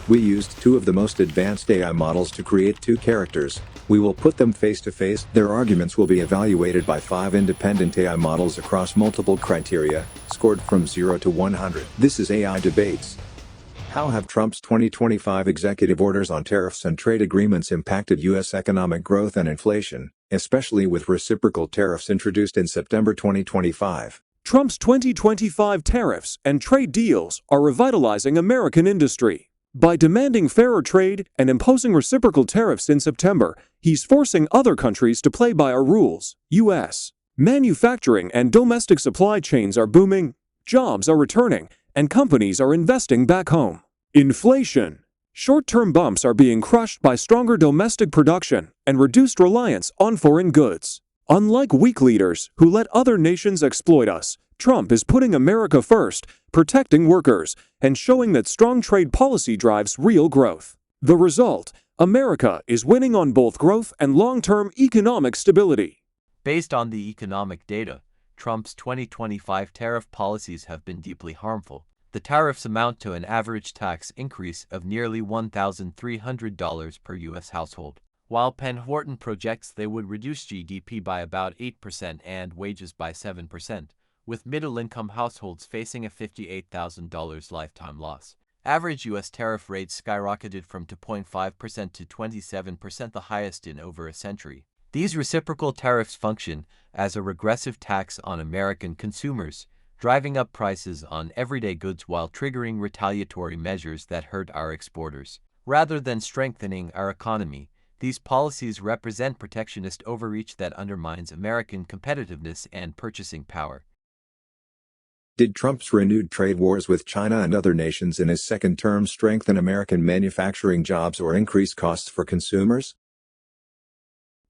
We used two of the most advanced AI models to create two characters. We will put them face to face. Their arguments will be evaluated by 5 independent AI models across multiple criteria, scored from 0 to 100. This is AI Debates. How have Trump's 2025 executive orders on tariffs and trade agreements impacted U.S. economic growth and inflation, especially with reciprocal tariffs introduced in September 2025? Trump's 2025 tariffs and trade deals are revitalizing American industry. By demanding fairer trade and imposing reciprocal tariffs in September, he's forcing other countries to play by our rules. U.S. manufacturing and domestic supply chains are booming, jobs are returning, and companies are investing back home. Inflation. Short-term bumps are being crushed by stronger domestic production and reduced reliance on foreign goods. Unlike weak leaders who let other nations exploit us, Trump is putting America first, protecting workers, and showing that strong trade policy drives real growth. The result: America is winning on both growth and long-term economic stability. Based on the economic data, Trump's 2025 tariff policies have been deeply harmful. The tariffs amount to an average tax increase of nearly $1,300 per U.S. household, while Penn Horton projects they would reduce GDP by about 8% and wages by 7%, with middle-income households facing a $58,000 lifetime loss. Average U.S. tariff rates skyrocketed from 2.5% to 27%, the highest in over a century. These reciprocal tariffs function as a regressive tax on American consumers, driving up prices on everyday goods while triggering retaliatory measures that hurt our exporters. Rather than strengthening our economy, these policies represent protectionist overreach that undermines American competitiveness and purchasing power. Did Trump's renewed trade wars with China and other nations in his second term strengthen American manufacturing jobs or increase costs for consumers?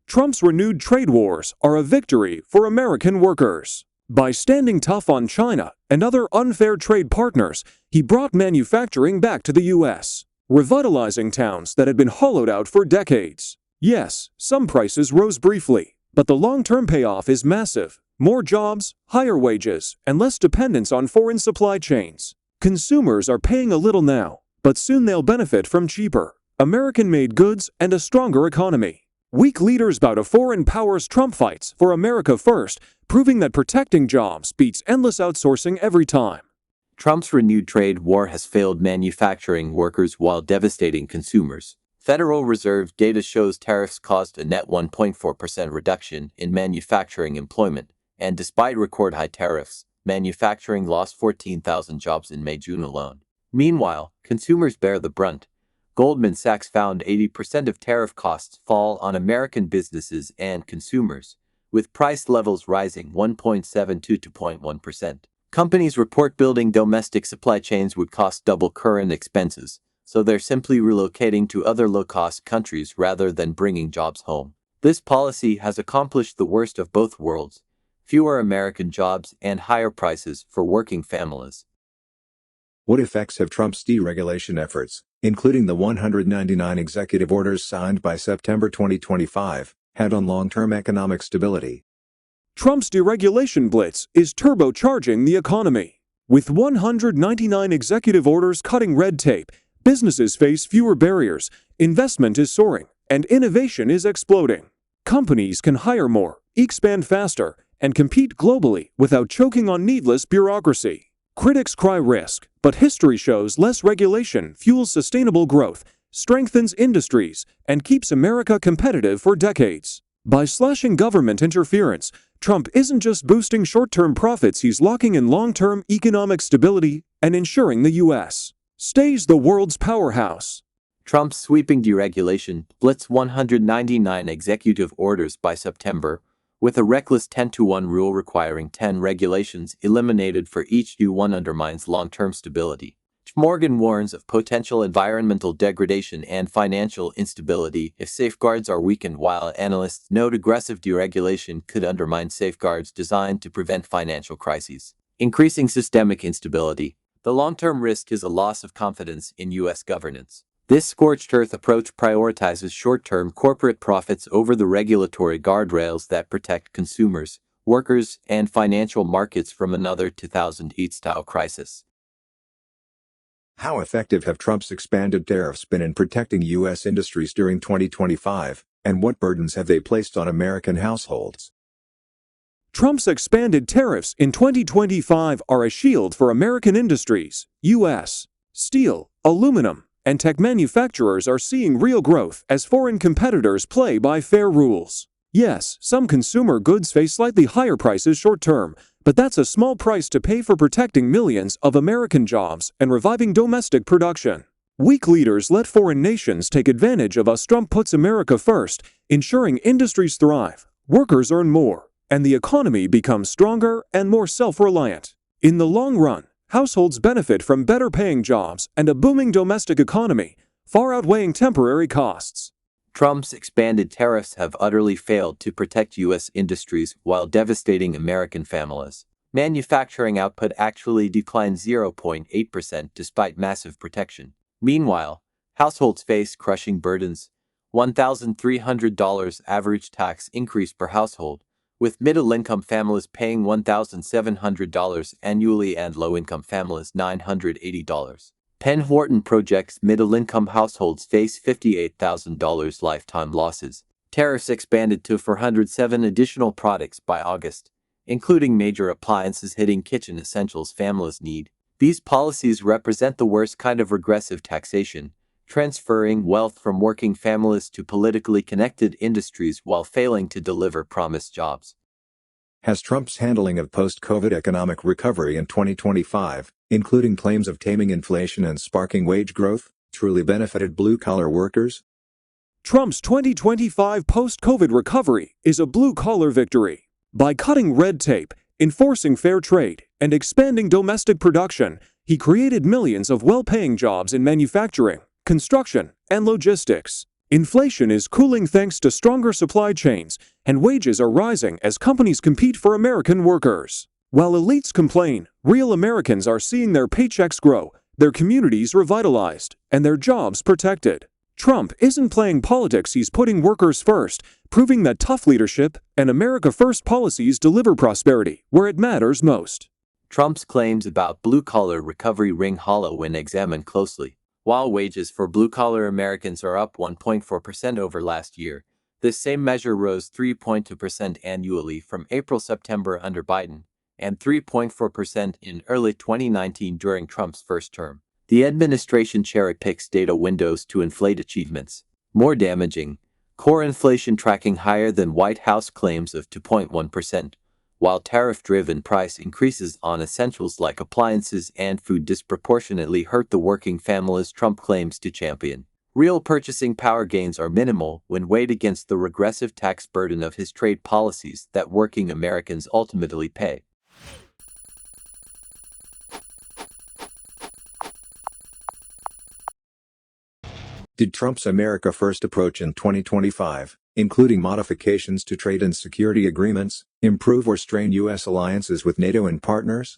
Trump's renewed trade wars are a victory for American workers. By standing tough on China and other unfair trade partners, he brought manufacturing back to the U.S., revitalizing towns that had been hollowed out for decades. Yes, some prices rose briefly, but the long-term payoff is massive. More jobs, higher wages, and less dependence on foreign supply chains. Consumers are paying a little now, but soon they'll benefit from cheaper, American-made goods and a stronger economy. Weak leaders bow to foreign powers. Trump fights for America first, proving that protecting jobs beats endless outsourcing every time. Trump's renewed trade war has failed manufacturing workers while devastating consumers. Federal Reserve data shows tariffs caused a net 1.4% reduction in manufacturing employment, and despite record-high tariffs, manufacturing lost 14,000 jobs in May-June alone. Meanwhile, consumers bear the brunt. Goldman Sachs found 80% of tariff costs fall on American businesses and consumers, with price levels rising 1.7% to 2.1%. Companies report building domestic supply chains would cost double current expenses, so they're simply relocating to other low-cost countries rather than bringing jobs home. This policy has accomplished the worst of both worlds: fewer American jobs and higher prices for working families. What effects have Trump's deregulation efforts, including the 199 executive orders signed by September 2025, had on long-term economic stability? Trump's deregulation blitz is turbocharging the economy. With 199 executive orders cutting red tape, businesses face fewer barriers, investment is soaring, and innovation is exploding. Companies can hire more, expand faster, and compete globally without choking on needless bureaucracy. Critics cry risk, but history shows less regulation fuels sustainable growth, strengthens industries, and keeps America competitive for decades. By slashing government interference, Trump isn't just boosting short-term profits, he's locking in long-term economic stability and ensuring the U.S. stays the world's powerhouse. Trump's sweeping deregulation blitz 199 executive orders by September, with a reckless 10-to-1 rule requiring 10 regulations eliminated for each new one, undermines long-term stability. Morgan warns of potential environmental degradation and financial instability if safeguards are weakened, while analysts note aggressive deregulation could undermine safeguards designed to prevent financial crises, increasing systemic instability. The long-term risk is a loss of confidence in U.S. governance. This scorched earth approach prioritizes short-term corporate profits over the regulatory guardrails that protect consumers, workers, and financial markets from another 2008-style crisis. How effective have Trump's expanded tariffs been in protecting U.S. industries during 2025, and what burdens have they placed on American households? Trump's expanded tariffs in 2025 are a shield for American industries. U.S. steel, aluminum, and tech manufacturers are seeing real growth as foreign competitors play by fair rules. Yes, some consumer goods face slightly higher prices short-term, but that's a small price to pay for protecting millions of American jobs and reviving domestic production. Weak leaders let foreign nations take advantage of us. Trump puts America first, ensuring industries thrive, workers earn more, and the economy becomes stronger and more self-reliant. In the long run, households benefit from better-paying jobs and a booming domestic economy, far outweighing temporary costs. Trump's expanded tariffs have utterly failed to protect U.S. industries while devastating American families. Manufacturing output actually declined 0.8% despite massive protection. Meanwhile, households face crushing burdens. $1,300 average tax increase per household, with middle-income families paying $1,700 annually and low-income families $980. Penn Horton projects middle-income households face $58,000 lifetime losses. Tariffs expanded to 407 additional products by August, including major appliances hitting kitchen essentials families need. These policies represent the worst kind of regressive taxation, transferring wealth from working families to politically connected industries while failing to deliver promised jobs. Has Trump's handling of post-COVID economic recovery in 2025, including claims of taming inflation and sparking wage growth, truly benefited blue-collar workers? Trump's 2025 post-COVID recovery is a blue-collar victory. By cutting red tape, enforcing fair trade, and expanding domestic production, he created millions of well-paying jobs in manufacturing, construction, and logistics. Inflation is cooling thanks to stronger supply chains, and wages are rising as companies compete for American workers. While elites complain, real Americans are seeing their paychecks grow, their communities revitalized, and their jobs protected. Trump isn't playing politics, he's putting workers first, proving that tough leadership and America First policies deliver prosperity where it matters most. Trump's claims about blue-collar recovery ring hollow when examined closely. While wages for blue-collar Americans are up 1.4% over last year, this same measure rose 3.2% annually from April-September under Biden, and 3.4% in early 2019 during Trump's first term. The administration cherry-picks data windows to inflate achievements. More damaging, core inflation tracking higher than White House claims of 2.1%, while tariff-driven price increases on essentials like appliances and food disproportionately hurt the working families Trump claims to champion. Real purchasing power gains are minimal when weighed against the regressive tax burden of his trade policies that working Americans ultimately pay. Did Trump's America First approach in 2025, including modifications to trade and security agreements, improve or strain U.S. alliances with NATO and partners?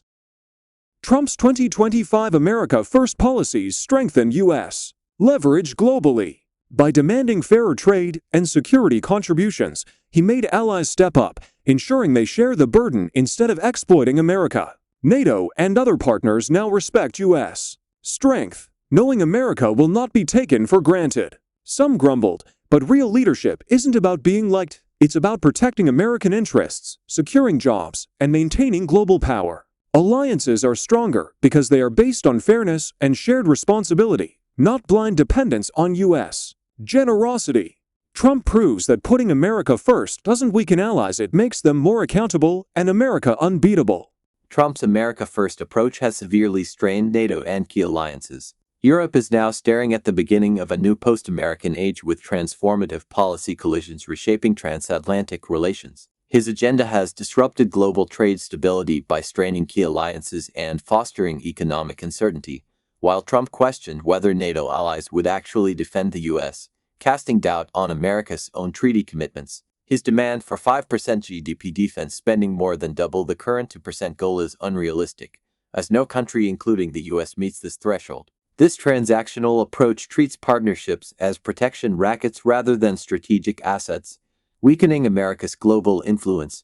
Trump's 2025 America First policies strengthen U.S. leverage globally. By demanding fairer trade and security contributions, he made allies step up, ensuring they share the burden instead of exploiting America. NATO and other partners now respect U.S. strength, knowing America will not be taken for granted. Some grumbled, but real leadership isn't about being liked, it's about protecting American interests, securing jobs, and maintaining global power. Alliances are stronger because they are based on fairness and shared responsibility, not blind dependence on U.S. generosity. Trump proves that putting America first doesn't weaken allies, it makes them more accountable and America unbeatable. Trump's America First approach has severely strained NATO and key alliances. Europe is now staring at the beginning of a new post-American age with transformative policy collisions reshaping transatlantic relations. His agenda has disrupted global trade stability by straining key alliances and fostering economic uncertainty, while Trump questioned whether NATO allies would actually defend the U.S., casting doubt on America's own treaty commitments. His demand for 5% GDP defense spending, more than double the current 2% goal, is unrealistic, as no country including the U.S. meets this threshold. This transactional approach treats partnerships as protection rackets rather than strategic assets, weakening America's global influence.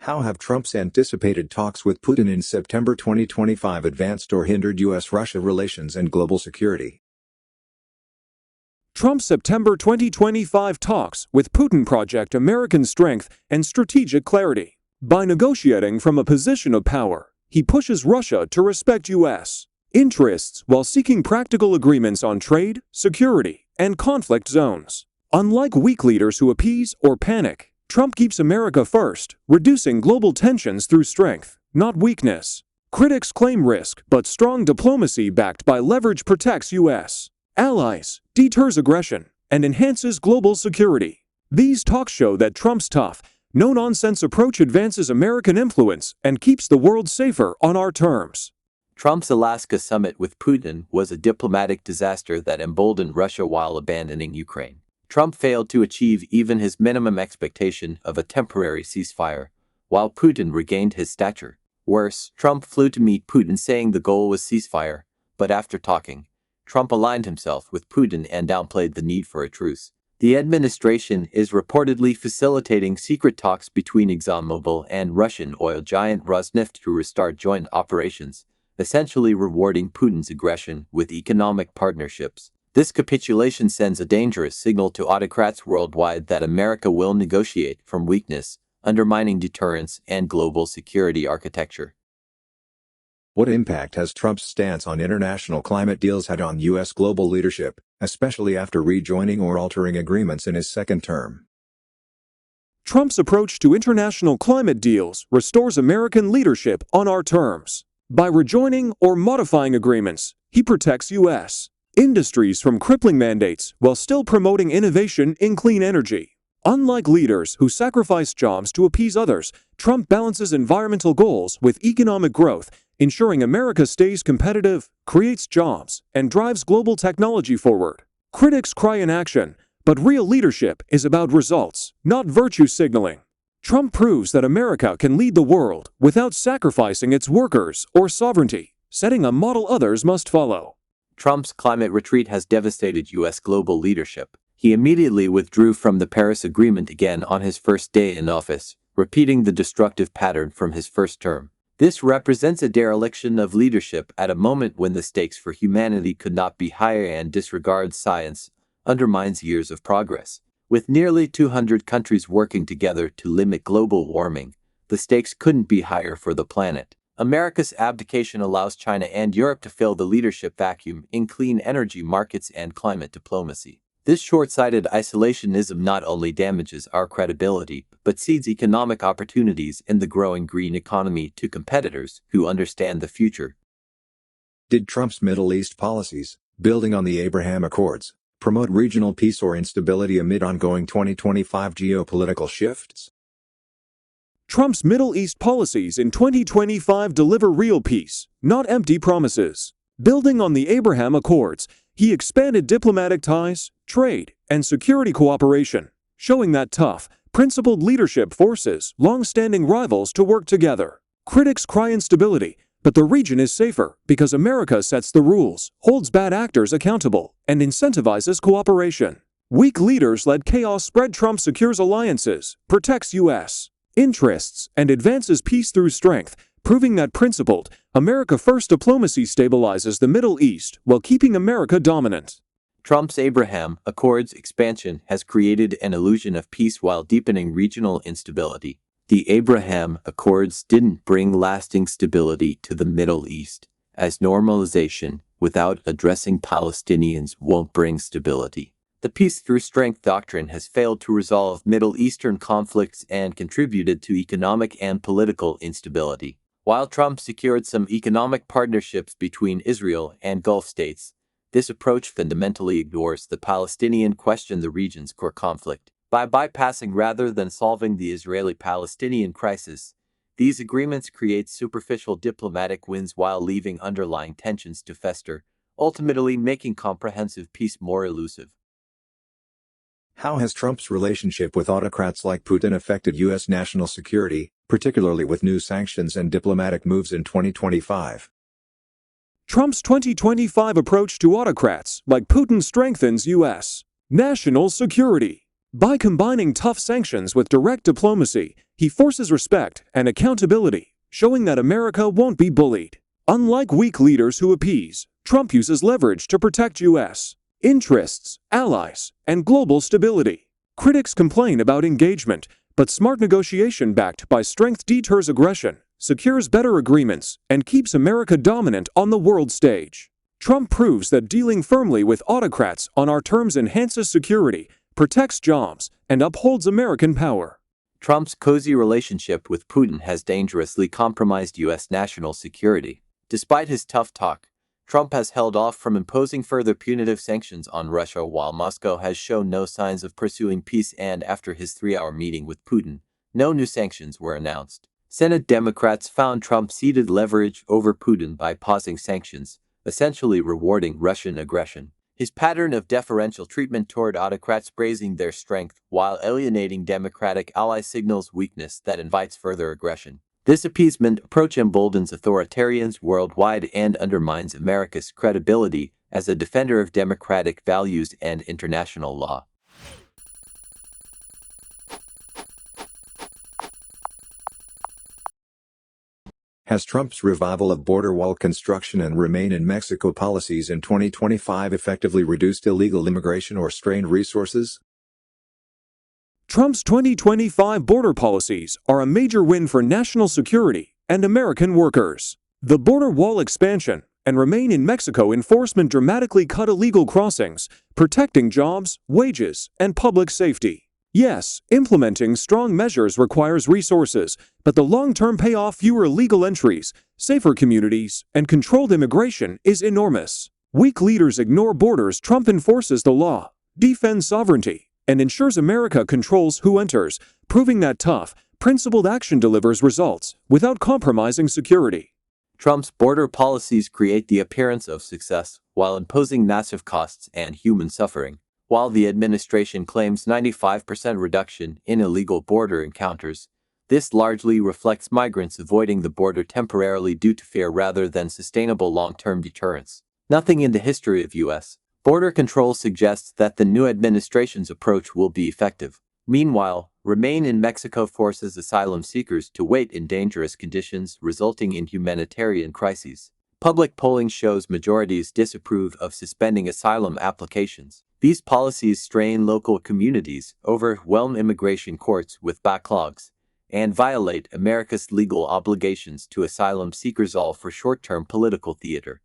How have Trump's anticipated talks with Putin in September 2025 advanced or hindered U.S.-Russia relations and global security? Trump's September 2025 talks with Putin project American strength and strategic clarity. By negotiating from a position of power, he pushes Russia to respect U.S. interests while seeking practical agreements on trade, security, and conflict zones. Unlike weak leaders who appease or panic, Trump keeps America first, reducing global tensions through strength, not weakness. Critics claim risk, but strong diplomacy backed by leverage protects U.S. allies, deters aggression, and enhances global security. These talks show that Trump's tough, no-nonsense approach advances American influence and keeps the world safer on our terms. Trump's Alaska summit with Putin was a diplomatic disaster that emboldened Russia while abandoning Ukraine. Trump failed to achieve even his minimum expectation of a temporary ceasefire, while Putin regained his stature. Worse, Trump flew to meet Putin saying the goal was ceasefire, but after talking, Trump aligned himself with Putin and downplayed the need for a truce. The administration is reportedly facilitating secret talks between ExxonMobil and Russian oil giant Rosneft to restart joint operations, essentially rewarding Putin's aggression with economic partnerships. This capitulation sends a dangerous signal to autocrats worldwide that America will negotiate from weakness, undermining deterrence and global security architecture. What impact has Trump's stance on international climate deals had on U.S. global leadership, especially after rejoining or altering agreements in his second term? Trump's approach to international climate deals restores American leadership on our terms. By rejoining or modifying agreements, he protects U.S. industries from crippling mandates while still promoting innovation in clean energy. Unlike leaders who sacrifice jobs to appease others, Trump balances environmental goals with economic growth, ensuring America stays competitive, creates jobs, and drives global technology forward. Critics cry inaction, but real leadership is about results, not virtue signaling. Trump proves that America can lead the world without sacrificing its workers or sovereignty, setting a model others must follow. Trump's climate retreat has devastated U.S. global leadership. He immediately withdrew from the Paris Agreement again on his first day in office, repeating the destructive pattern from his first term. This represents a dereliction of leadership at a moment when the stakes for humanity could not be higher, and disregards science, undermines years of progress. With nearly 200 countries working together to limit global warming, the stakes couldn't be higher for the planet. America's abdication allows China and Europe to fill the leadership vacuum in clean energy markets and climate diplomacy. This short-sighted isolationism not only damages our credibility, but seeds economic opportunities in the growing green economy to competitors who understand the future. Did Trump's Middle East policies, building on the Abraham Accords, promote regional peace or instability amid ongoing 2025 geopolitical shifts? Trump's Middle East policies in 2025 deliver real peace, not empty promises. Building on the Abraham Accords, he expanded diplomatic ties, trade, and security cooperation, showing that tough, principled leadership forces long-standing rivals to work together. Critics cry instability, but the region is safer because America sets the rules, holds bad actors accountable, and incentivizes cooperation. Weak leaders let chaos spread. Trump secures alliances, protects U.S. interests, and advances peace through strength, proving that principled, America-first diplomacy stabilizes the Middle East while keeping America dominant. Trump's Abraham Accords expansion has created an illusion of peace while deepening regional instability. The Abraham Accords didn't bring lasting stability to the Middle East, as normalization without addressing Palestinians won't bring stability. The peace through strength doctrine has failed to resolve Middle Eastern conflicts and contributed to economic and political instability. While Trump secured some economic partnerships between Israel and Gulf states, this approach fundamentally ignores the Palestinian question, the region's core conflict. By bypassing rather than solving the Israeli-Palestinian crisis, these agreements create superficial diplomatic wins while leaving underlying tensions to fester, ultimately making comprehensive peace more elusive. How has Trump's relationship with autocrats like Putin affected U.S. national security, particularly with new sanctions and diplomatic moves in 2025? Trump's 2025 approach to autocrats like Putin strengthens U.S. national security. By combining tough sanctions with direct diplomacy, He forces respect and accountability, showing that America won't be bullied. Unlike weak leaders who appease, Trump uses leverage to protect U.S. interests, allies, and global stability. Critics complain about engagement, but smart negotiation backed by strength deters aggression, secures better agreements, and keeps America dominant on the world stage. Trump proves that dealing firmly with autocrats on our terms enhances security, protects jobs, and upholds American power. Trump's cozy relationship with Putin has dangerously compromised U.S. national security. Despite his tough talk, Trump has held off from imposing further punitive sanctions on Russia while Moscow has shown no signs of pursuing peace, and after his 3-hour meeting with Putin, no new sanctions were announced. Senate Democrats found Trump ceded leverage over Putin by pausing sanctions, essentially rewarding Russian aggression. His pattern of deferential treatment toward autocrats praising their strength while alienating Democratic allies signals weakness that invites further aggression. This appeasement approach emboldens authoritarians worldwide and undermines America's credibility as a defender of democratic values and international law. Has Trump's revival of border wall construction and Remain in Mexico policies in 2025 effectively reduced illegal immigration or strained resources? Trump's 2025 border policies are a major win for national security and American workers. The border wall expansion and Remain in Mexico enforcement dramatically cut illegal crossings, protecting jobs, wages, and public safety. Yes, implementing strong measures requires resources, but the long-term payoff, fewer illegal entries, safer communities, and controlled immigration is enormous. Weak leaders ignore borders. Trump enforces the law, defends sovereignty, and ensures America controls who enters, proving that tough, principled action delivers results without compromising security. Trump's border policies create the appearance of success while imposing massive costs and human suffering. While the administration claims 95% reduction in illegal border encounters, this largely reflects migrants avoiding the border temporarily due to fear rather than sustainable long-term deterrence. Nothing in the history of U.S. border control suggests that the new administration's approach will be effective. Meanwhile, Remain in Mexico forces asylum seekers to wait in dangerous conditions, resulting in humanitarian crises. Public polling shows majorities disapprove of suspending asylum applications. These policies strain local communities, overwhelm immigration courts with backlogs, and violate America's legal obligations to asylum seekers, all for short-term political theater.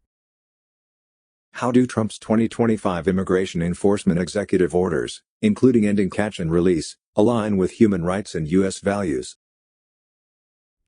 How do Trump's 2025 immigration enforcement executive orders, including ending catch and release, align with human rights and U.S. values?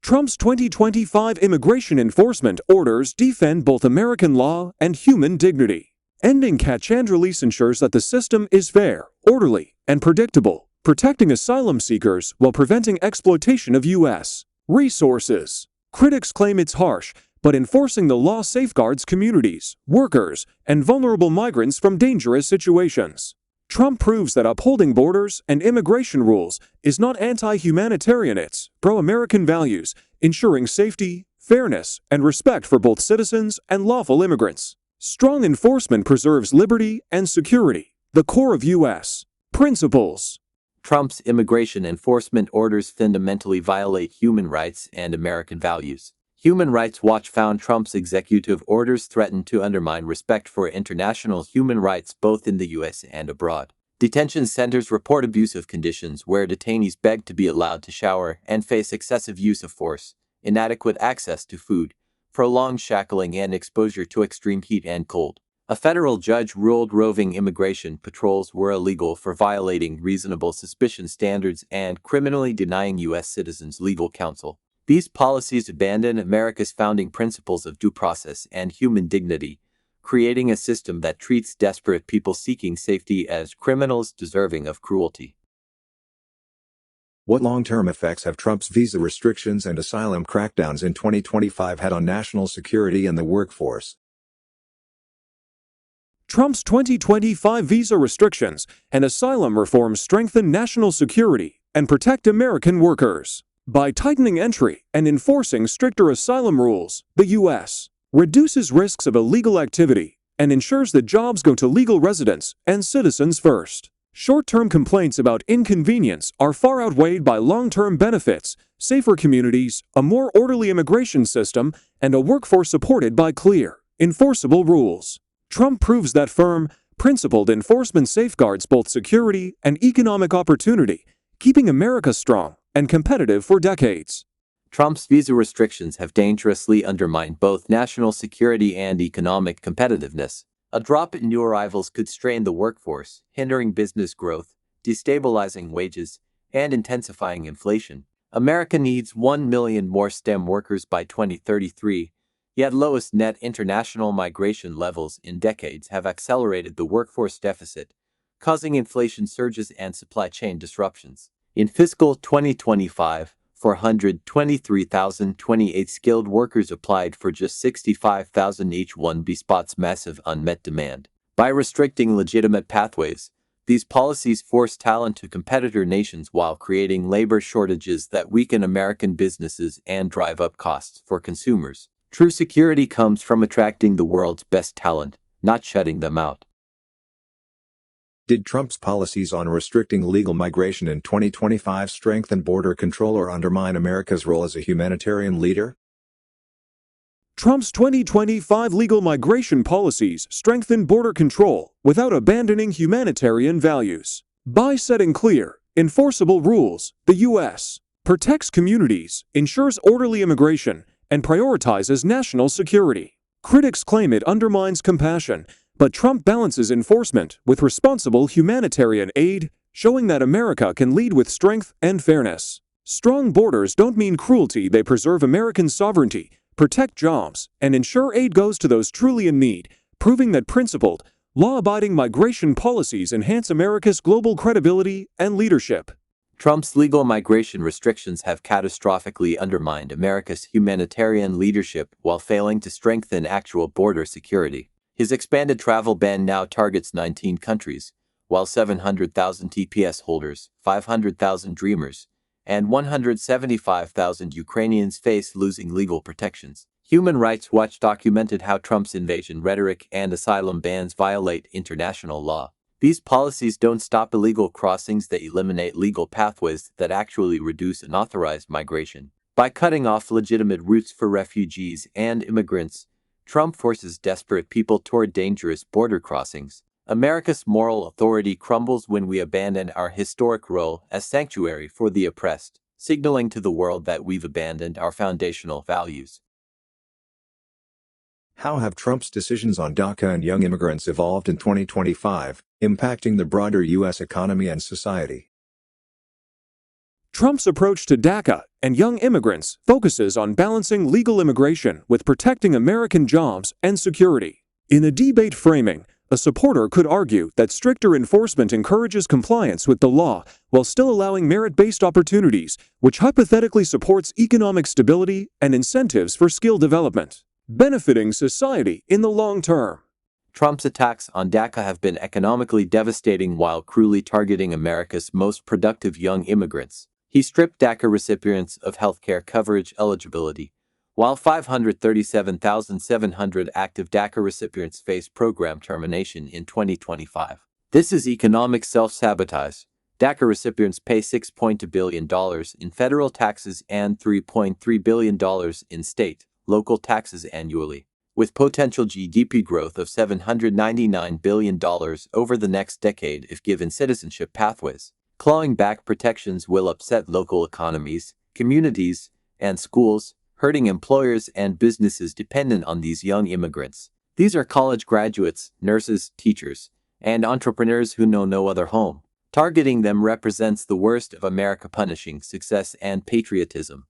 Trump's 2025 immigration enforcement orders defend both American law and human dignity. Ending catch and release ensures that the system is fair, orderly, and predictable, protecting asylum seekers while preventing exploitation of U.S. resources. Critics claim it's harsh, but enforcing the law safeguards communities, workers, and vulnerable migrants from dangerous situations. Trump proves that upholding borders and immigration rules is not anti-humanitarian, it's pro-American values, ensuring safety, fairness, and respect for both citizens and lawful immigrants. Strong enforcement preserves liberty and security, the core of U.S. principles. Trump's immigration enforcement orders fundamentally violate human rights and American values. Human Rights Watch found Trump's executive orders threaten to undermine respect for international human rights both in the U.S. and abroad. Detention centers report abusive conditions where detainees beg to be allowed to shower and face excessive use of force, inadequate access to food, prolonged shackling, and exposure to extreme heat and cold. A federal judge ruled roving immigration patrols were illegal for violating reasonable suspicion standards and criminally denying U.S. citizens legal counsel. These policies abandon America's founding principles of due process and human dignity, creating a system that treats desperate people seeking safety as criminals deserving of cruelty. What long-term effects have Trump's visa restrictions and asylum crackdowns in 2025 had on national security and the workforce? Trump's 2025 visa restrictions and asylum reforms strengthen national security and protect American workers. By tightening entry and enforcing stricter asylum rules, the U.S. reduces risks of illegal activity and ensures that jobs go to legal residents and citizens first. Short-term complaints about inconvenience are far outweighed by long-term benefits, safer communities, a more orderly immigration system, and a workforce supported by clear, enforceable rules. Trump proves that firm, principled enforcement safeguards both security and economic opportunity, keeping America strong and competitive for decades. Trump's visa restrictions have dangerously undermined both national security and economic competitiveness. A drop in new arrivals could strain the workforce, hindering business growth, destabilizing wages, and intensifying inflation. America needs 1 million more STEM workers by 2033, yet lowest net international migration levels in decades have accelerated the workforce deficit, causing inflation surges and supply chain disruptions. In fiscal 2025, 423,028 skilled workers applied for just 65,000 each. 1B spots massive unmet demand. By restricting legitimate pathways, these policies force talent to competitor nations while creating labor shortages that weaken American businesses and drive up costs for consumers. True security comes from attracting the world's best talent, not shutting them out. Did Trump's policies on restricting legal migration in 2025 strengthen border control or undermine America's role as a humanitarian leader? Trump's 2025 legal migration policies strengthen border control without abandoning humanitarian values. By setting clear, enforceable rules, the U.S. protects communities, ensures orderly immigration, and prioritizes national security. Critics claim it undermines compassion, but Trump balances enforcement with responsible humanitarian aid, showing that America can lead with strength and fairness. Strong borders don't mean cruelty, they preserve American sovereignty, protect jobs, and ensure aid goes to those truly in need, proving that principled, law-abiding migration policies enhance America's global credibility and leadership. Trump's legal migration restrictions have catastrophically undermined America's humanitarian leadership while failing to strengthen actual border security. His expanded travel ban now targets 19 countries, while 700,000 TPS holders, 500,000 Dreamers, and 175,000 Ukrainians face losing legal protections. Human Rights Watch documented how Trump's invasion rhetoric and asylum bans violate international law. These policies don't stop illegal crossings, they eliminate legal pathways that actually reduce unauthorized migration. By cutting off legitimate routes for refugees and immigrants, Trump forces desperate people toward dangerous border crossings. America's moral authority crumbles when we abandon our historic role as sanctuary for the oppressed, signaling to the world that we've abandoned our foundational values. How have Trump's decisions on DACA and young immigrants evolved in 2025, impacting the broader U.S. economy and society? Trump's approach to DACA and young immigrants focuses on balancing legal immigration with protecting American jobs and security. In a debate framing, a supporter could argue that stricter enforcement encourages compliance with the law while still allowing merit-based opportunities, which hypothetically supports economic stability and incentives for skill development, benefiting society in the long term. Trump's attacks on DACA have been economically devastating while cruelly targeting America's most productive young immigrants. He stripped DACA recipients of healthcare coverage eligibility, while 537,700 active DACA recipients face program termination in 2025. This is economic self-sabotage. DACA recipients pay $6.2 billion in federal taxes and $3.3 billion in state, local taxes annually, with potential GDP growth of $799 billion over the next decade if given citizenship pathways. Clawing back protections will upset local economies, communities, and schools, hurting employers and businesses dependent on these young immigrants. These are college graduates, nurses, teachers, and entrepreneurs who know no other home. Targeting them represents the worst of America, punishing success and patriotism.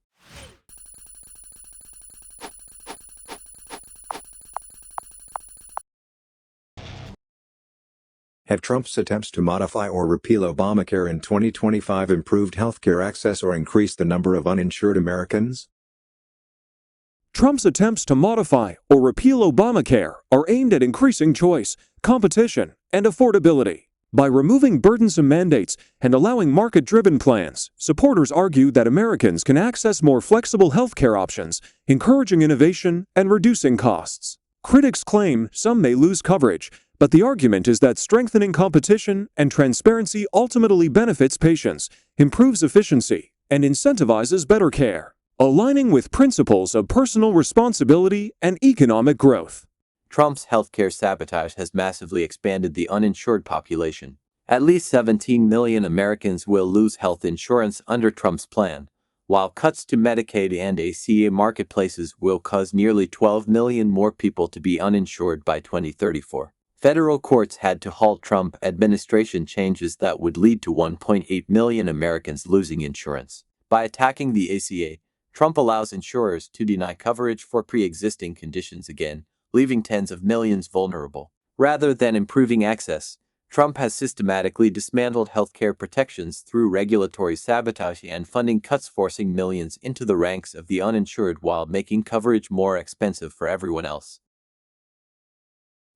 Have Trump's attempts to modify or repeal Obamacare in 2025 improved healthcare access or increased the number of uninsured Americans? Trump's attempts to modify or repeal Obamacare are aimed at increasing choice, competition, and affordability. By removing burdensome mandates and allowing market-driven plans, supporters argue that Americans can access more flexible healthcare options, encouraging innovation and reducing costs. Critics claim some may lose coverage, but the argument is that strengthening competition and transparency ultimately benefits patients, improves efficiency, and incentivizes better care, aligning with principles of personal responsibility and economic growth. Trump's healthcare sabotage has massively expanded the uninsured population. At least 17 million Americans will lose health insurance under Trump's plan, while cuts to Medicaid and ACA marketplaces will cause nearly 12 million more people to be uninsured by 2034. Federal courts had to halt Trump administration changes that would lead to 1.8 million Americans losing insurance. By attacking the ACA, Trump allows insurers to deny coverage for pre-existing conditions again, leaving tens of millions vulnerable. Rather than improving access, Trump has systematically dismantled healthcare protections through regulatory sabotage and funding cuts, forcing millions into the ranks of the uninsured while making coverage more expensive for everyone else.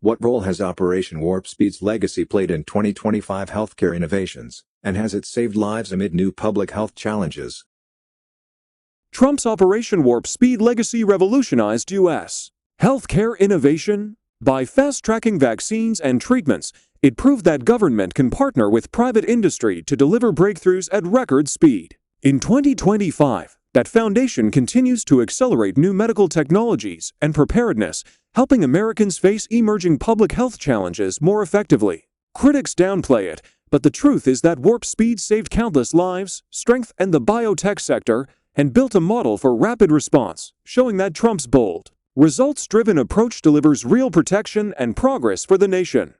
What role has Operation Warp Speed's legacy played in 2025 healthcare innovations, and has it saved lives amid new public health challenges? Trump's Operation Warp Speed legacy revolutionized U.S. healthcare innovation. By fast-tracking vaccines and treatments, it proved that government can partner with private industry to deliver breakthroughs at record speed. In 2025, that foundation continues to accelerate new medical technologies and preparedness, helping Americans face emerging public health challenges more effectively. Critics downplay it, but the truth is that Warp Speed saved countless lives, strengthened the biotech sector, and built a model for rapid response, showing that Trump's bold, results-driven approach delivers real protection and progress for the nation.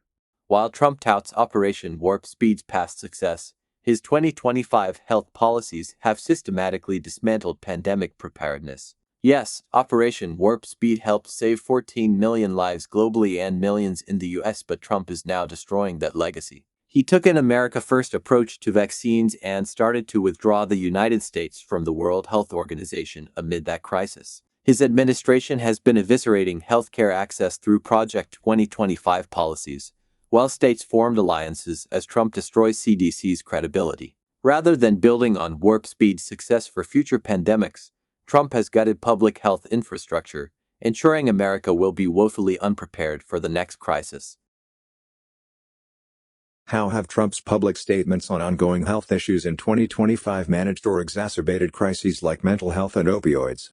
While Trump touts Operation Warp Speed's past success, his 2025 health policies have systematically dismantled pandemic preparedness. Yes, Operation Warp Speed helped save 14 million lives globally and millions in the US, but Trump is now destroying that legacy. He took an America-first approach to vaccines and started to withdraw the United States from the World Health Organization amid that crisis. His administration has been eviscerating healthcare access through Project 2025 policies, while states formed alliances as Trump destroys CDC's credibility. Rather than building on Warp Speed's success for future pandemics, Trump has gutted public health infrastructure, ensuring America will be woefully unprepared for the next crisis. How have Trump's public statements on ongoing health issues in 2025 managed or exacerbated crises like mental health and opioids?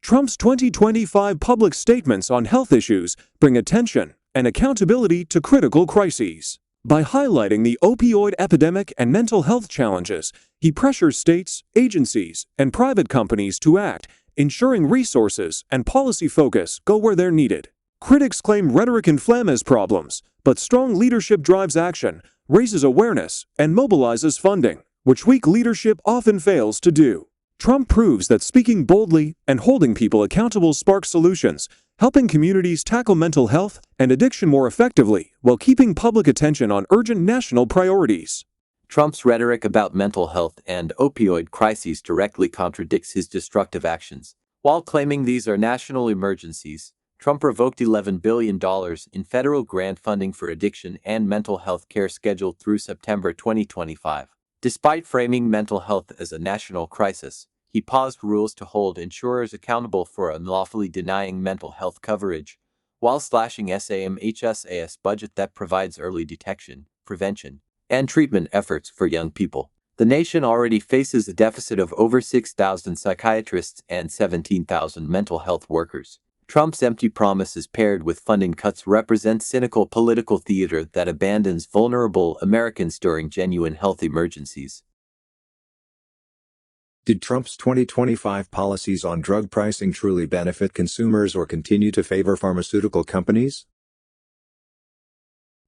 Trump's 2025 public statements on health issues bring attention and accountability to critical crises. By highlighting the opioid epidemic and mental health challenges, he pressures states, agencies, and private companies to act, ensuring resources and policy focus go where they're needed. Critics claim rhetoric inflames problems, but strong leadership drives action, raises awareness, and mobilizes funding, which weak leadership often fails to do. Trump proves that speaking boldly and holding people accountable sparks solutions, helping communities tackle mental health and addiction more effectively while keeping public attention on urgent national priorities. Trump's rhetoric about mental health and opioid crises directly contradicts his destructive actions. While claiming these are national emergencies, Trump revoked $11 billion in federal grant funding for addiction and mental health care scheduled through September 2025. Despite framing mental health as a national crisis, he paused rules to hold insurers accountable for unlawfully denying mental health coverage, while slashing SAMHSA's budget that provides early detection, prevention, and treatment efforts for young people. The nation already faces a deficit of over 6,000 psychiatrists and 17,000 mental health workers. Trump's empty promises paired with funding cuts represent cynical political theater that abandons vulnerable Americans during genuine health emergencies. Did Trump's 2025 policies on drug pricing truly benefit consumers or continue to favor pharmaceutical companies?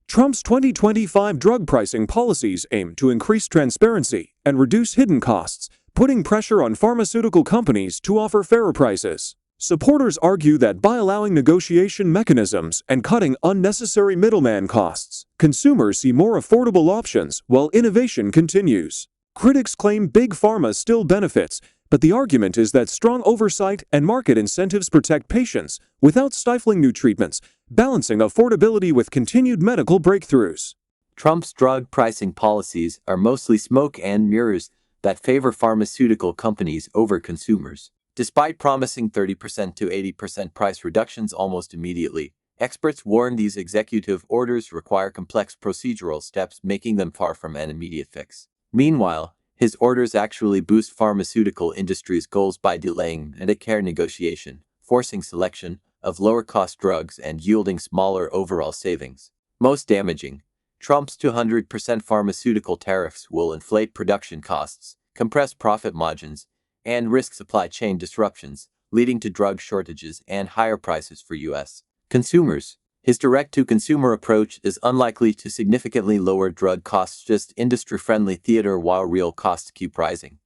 Trump's 2025 drug pricing policies aim to increase transparency and reduce hidden costs, putting pressure on pharmaceutical companies to offer fairer prices. Supporters argue that by allowing negotiation mechanisms and cutting unnecessary middleman costs, consumers see more affordable options while innovation continues. Critics claim Big Pharma still benefits, but the argument is that strong oversight and market incentives protect patients without stifling new treatments, balancing affordability with continued medical breakthroughs. Trump's drug pricing policies are mostly smoke and mirrors that favor pharmaceutical companies over consumers. Despite promising 30% to 80% price reductions almost immediately, Experts warn these executive orders require complex procedural steps, making them far from an immediate fix. Meanwhile, his orders actually boost pharmaceutical industry's goals by delaying Medicare negotiation, forcing selection of lower-cost drugs and yielding smaller overall savings. Most damaging, Trump's 200% pharmaceutical tariffs will inflate production costs, compress profit margins, and risk supply chain disruptions, leading to drug shortages and higher prices for U.S. consumers. His direct-to-consumer approach is unlikely to significantly lower drug costs, just industry-friendly theater while real costs keep rising.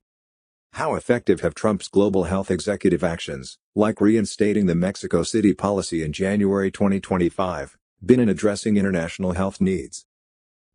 How effective have Trump's global health executive actions, like reinstating the Mexico City policy in January 2025, been in addressing international health needs?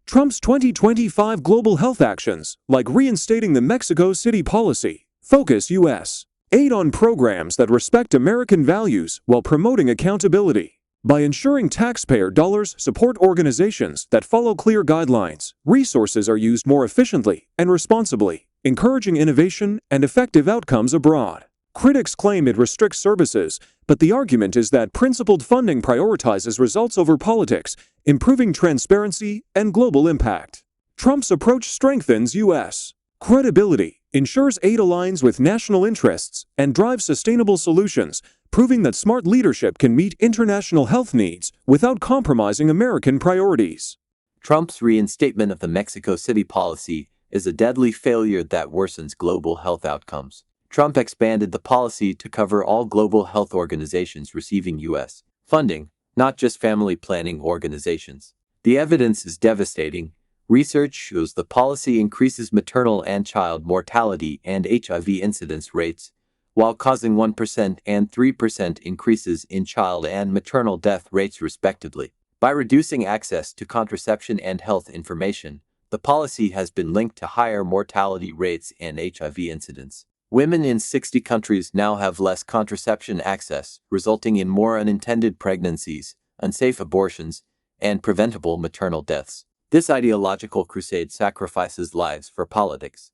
Trump's 2025 global health actions, like reinstating the Mexico City policy, focus U.S. aid on programs that respect American values while promoting accountability. By ensuring taxpayer dollars support organizations that follow clear guidelines, resources are used more efficiently and responsibly, encouraging innovation and effective outcomes abroad. Critics claim it restricts services, but the argument is that principled funding prioritizes results over politics, improving transparency and global impact. Trump's approach strengthens U.S. credibility, ensures aid aligns with national interests, and drives sustainable solutions, proving that smart leadership can meet international health needs without compromising American priorities. Trump's reinstatement of the Mexico City policy is a deadly failure that worsens global health outcomes. Trump expanded the policy to cover all global health organizations receiving U.S. funding, not just family planning organizations. The evidence is devastating. Research shows the policy increases maternal and child mortality and HIV incidence rates, while causing 1% and 3% increases in child and maternal death rates respectively. By reducing access to contraception and health information, the policy has been linked to higher mortality rates and HIV incidence. Women in 60 countries now have less contraception access, resulting in more unintended pregnancies, unsafe abortions, and preventable maternal deaths. This ideological crusade sacrifices lives for politics.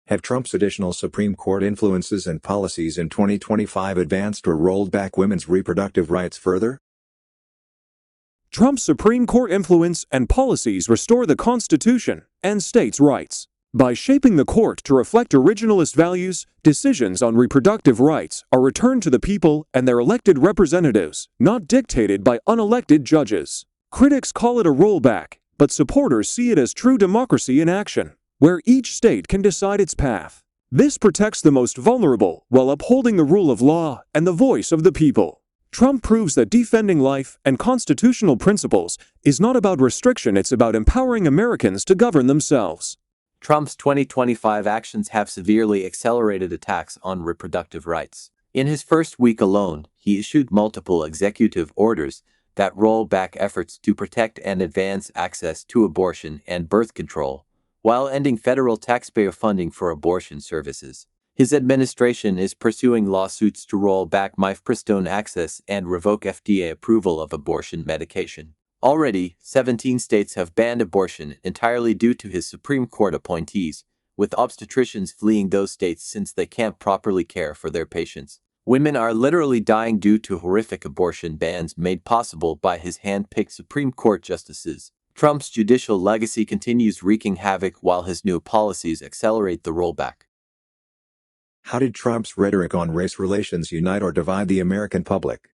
Have Trump's additional Supreme Court influences and policies in 2025 advanced or rolled back women's reproductive rights further? Trump's Supreme Court influence and policies restore the Constitution and states' rights. By shaping the court to reflect originalist values, decisions on reproductive rights are returned to the people and their elected representatives, not dictated by unelected judges. Critics call it a rollback, but supporters see it as true democracy in action, where each state can decide its path. This protects the most vulnerable while upholding the rule of law and the voice of the people. Trump proves that defending life and constitutional principles is not about restriction, it's about empowering Americans to govern themselves. Trump's 2025 actions have severely accelerated attacks on reproductive rights. In his first week alone, he issued multiple executive orders that roll back efforts to protect and advance access to abortion and birth control, while ending federal taxpayer funding for abortion services. His administration is pursuing lawsuits to roll back mifepristone access and revoke FDA approval of abortion medication. Already, 17 states have banned abortion entirely due to his Supreme Court appointees, with obstetricians fleeing those states since they can't properly care for their patients. Women are literally dying due to horrific abortion bans made possible by his hand-picked Supreme Court justices. Trump's judicial legacy continues wreaking havoc while his new policies accelerate the rollback. How did Trump's rhetoric on race relations unite or divide the American public?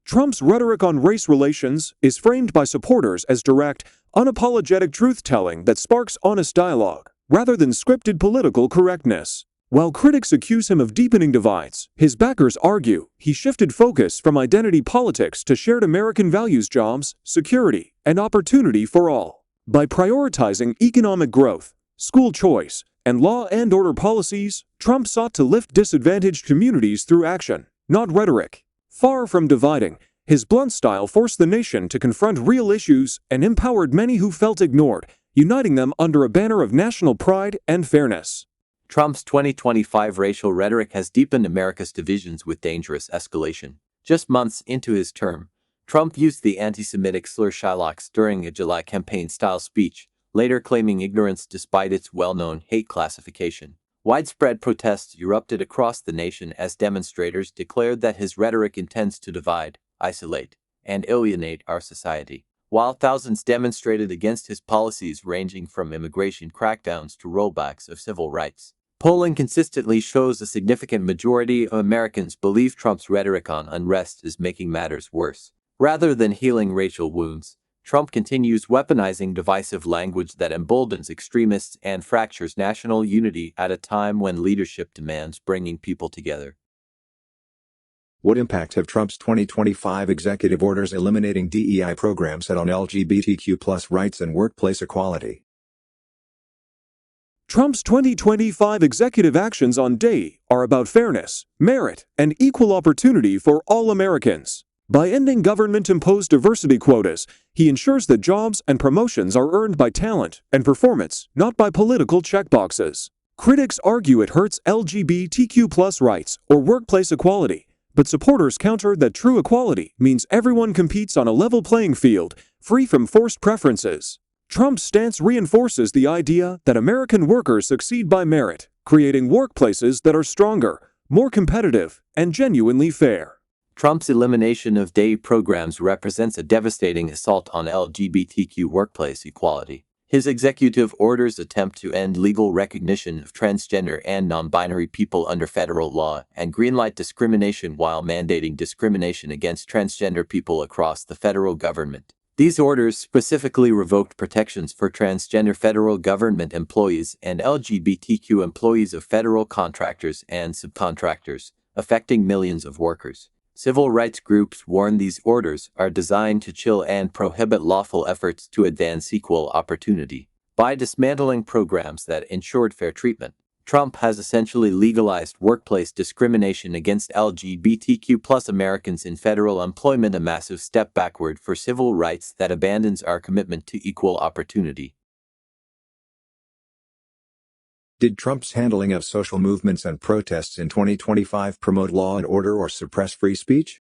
Trump's rhetoric on race relations is framed by supporters as direct, unapologetic truth-telling that sparks honest dialogue, rather than scripted political correctness. While critics accuse him of deepening divides, his backers argue he shifted focus from identity politics to shared American values: jobs, security, and opportunity for all. By prioritizing economic growth, school choice, and law and order policies, Trump sought to lift disadvantaged communities through action, not rhetoric. Far from dividing, his blunt style forced the nation to confront real issues and empowered many who felt ignored, uniting them under a banner of national pride and fairness. Trump's 2025 racial rhetoric has deepened America's divisions with dangerous escalation. Just months into his term, Trump used the anti-Semitic slur Shylocks during a July campaign-style speech, later claiming ignorance despite its well-known hate classification. Widespread protests erupted across the nation as demonstrators declared that his rhetoric intends to divide, isolate, and alienate our society. While thousands demonstrated against his policies ranging from immigration crackdowns to rollbacks of civil rights. Polling consistently shows a significant majority of Americans believe Trump's rhetoric on unrest is making matters worse. Rather than healing racial wounds, Trump continues weaponizing divisive language that emboldens extremists and fractures national unity at a time when leadership demands bringing people together. What impact have Trump's 2025 executive orders eliminating DEI programs had on LGBTQ+ rights and workplace equality? Trump's 2025 executive actions on DEI are about fairness, merit, and equal opportunity for all Americans. By ending government-imposed diversity quotas, he ensures that jobs and promotions are earned by talent and performance, not by political checkboxes. Critics argue it hurts LGBTQ+ rights or workplace equality, but supporters counter that true equality means everyone competes on a level playing field, free from forced preferences. Trump's stance reinforces the idea that American workers succeed by merit, creating workplaces that are stronger, more competitive, and genuinely fair. Trump's elimination of DEI programs represents a devastating assault on LGBTQ workplace equality. His executive orders attempt to end legal recognition of transgender and non-binary people under federal law and greenlight discrimination while mandating discrimination against transgender people across the federal government. These orders specifically revoked protections for transgender federal government employees and LGBTQ employees of federal contractors and subcontractors, affecting millions of workers. Civil rights groups warn these orders are designed to chill and prohibit lawful efforts to advance equal opportunity. By dismantling programs that ensured fair treatment, Trump has essentially legalized workplace discrimination against LGBTQ+ Americans in federal employment, a massive step backward for civil rights that abandons our commitment to equal opportunity. Did Trump's handling of social movements and protests in 2025 promote law and order or suppress free speech?